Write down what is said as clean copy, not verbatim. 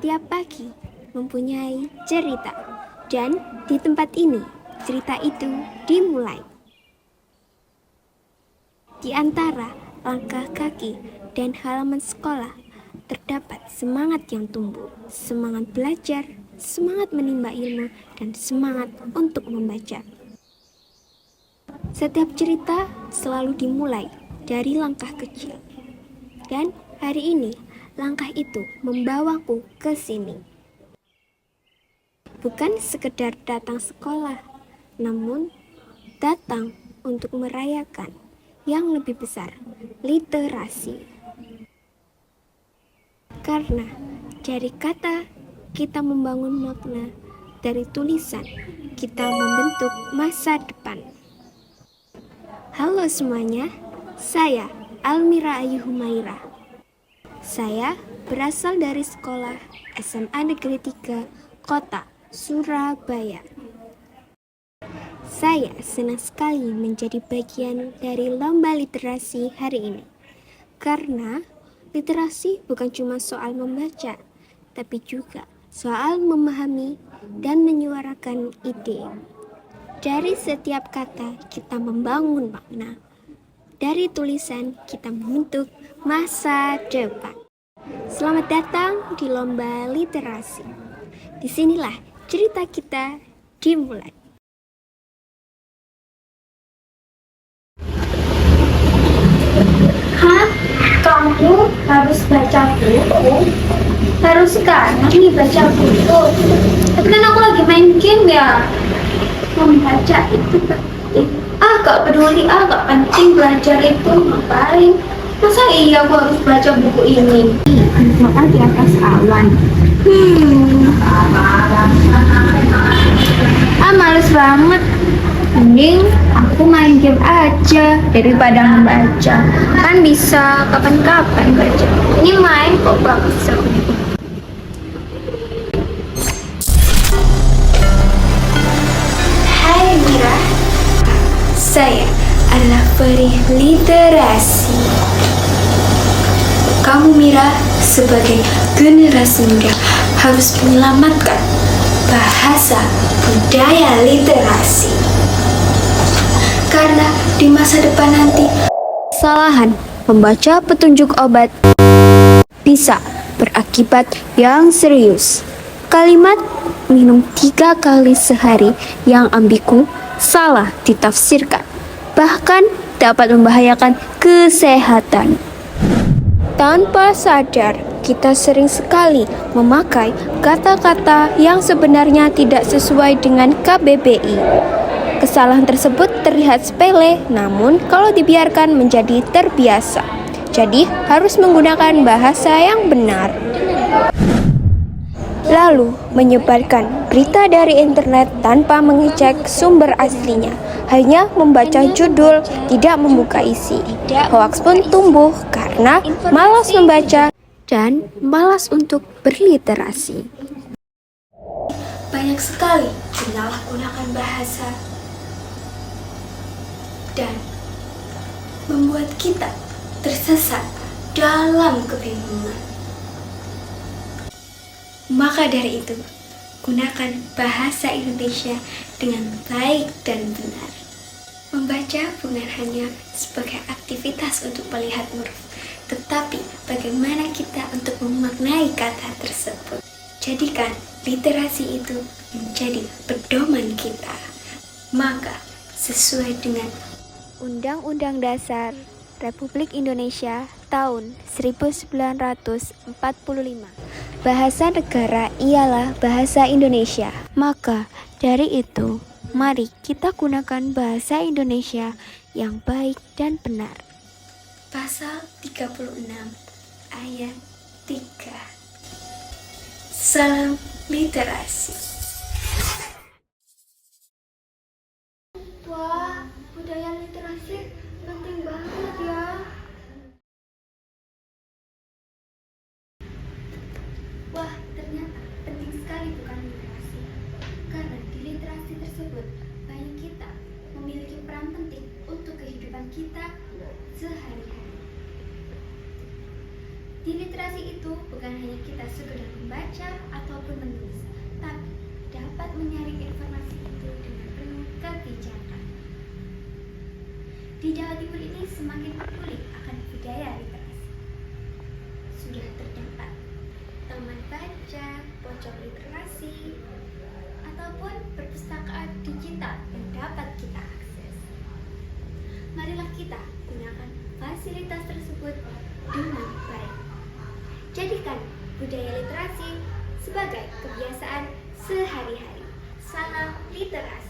Setiap pagi mempunyai cerita, dan di tempat ini cerita itu dimulai. Di antara langkah kaki dan halaman sekolah terdapat semangat yang tumbuh, semangat belajar, semangat menimba ilmu, dan semangat untuk membaca. Setiap cerita selalu dimulai dari langkah kecil. Dan hari ini langkah itu membawaku ke sini. Bukan sekedar datang sekolah, namun datang untuk merayakan yang lebih besar, literasi. Karena dari kata kita membangun makna, dari tulisan kita membentuk masa depan. Halo semuanya, saya Almira Ayu Humaira. Saya berasal dari sekolah SMA Negeri 3 Kota Surabaya. Saya senang sekali menjadi bagian dari lomba literasi hari ini. Karena literasi bukan cuma soal membaca, tapi juga soal memahami dan menyuarakan ide. Dari setiap kata kita membangun makna. Dari tulisan kita membentuk masa depan. Selamat datang di lomba literasi. Disinilah cerita kita dimulai. Hah? Kamu harus baca buku? Harus sekarang nih baca buku? Tapi kan aku lagi main game ya. Membaca itu penting. Gak peduli, gak penting belajar itu ngapain. Masa iya aku harus baca buku ini? Soal di atas awan. Males banget. Mending aku main game aja daripada membaca. Kan bisa kapan-kapan baca. Ini main kok bagus. Hai Mira, saya adalah peri literasi. Kamu Mira sebagai generasi muda harus menyelamatkan bahasa budaya literasi. Karena di masa depan nanti, kesalahan membaca petunjuk obat bisa berakibat yang serius. Kalimat minum 3 kali sehari yang ambigu salah ditafsirkan, bahkan dapat membahayakan kesehatan. Tanpa sadar, kita sering sekali memakai kata-kata yang sebenarnya tidak sesuai dengan KBBI. Kesalahan tersebut terlihat sepele, namun kalau dibiarkan menjadi terbiasa. Jadi, harus menggunakan bahasa yang benar. Lalu, menyebarkan berita dari internet tanpa mengecek sumber aslinya. Hanya membaca judul, tidak membuka isi. Hoaks pun tumbuh karena malas membaca dan malas untuk berliterasi. Banyak sekali penyalahgunaan bahasa dan membuat kita tersesat dalam kebingungan. Maka dari itu, gunakan bahasa Indonesia dengan baik dan benar. Membaca bukan hanya sebagai aktivitas untuk melihat huruf, tetapi bagaimana kita untuk memaknai kata tersebut. Jadikan literasi itu menjadi pedoman kita. Maka, sesuai dengan Undang-Undang Dasar Republik Indonesia tahun 1945, bahasa negara ialah bahasa Indonesia. Maka dari itu, mari kita gunakan bahasa Indonesia yang baik dan benar. Pasal 36 ayat 3. Salam literasi. Wah, budaya literasi penting banget ya. Wah, ternyata penting sekali bukan literasi. Karena di literasi tersebut, banyak kita memiliki peran penting untuk kehidupan kita sehari-hari. Di literasi itu bukan bukan hanya kita sekedar membaca ataupun menulis, tapi dapat menyaring informasi itu dengan penuh kebijakan. Di Jawa Timur ini semakin peduli akan budaya literasi. Sudah terdapat taman baca, pojok literasi, ataupun perpustakaan digital yang dapat kita akses. Marilah kita gunakan fasilitas tersebut dengan baik. Jadikan budaya literasi sebagai kebiasaan sehari-hari. Salam literasi.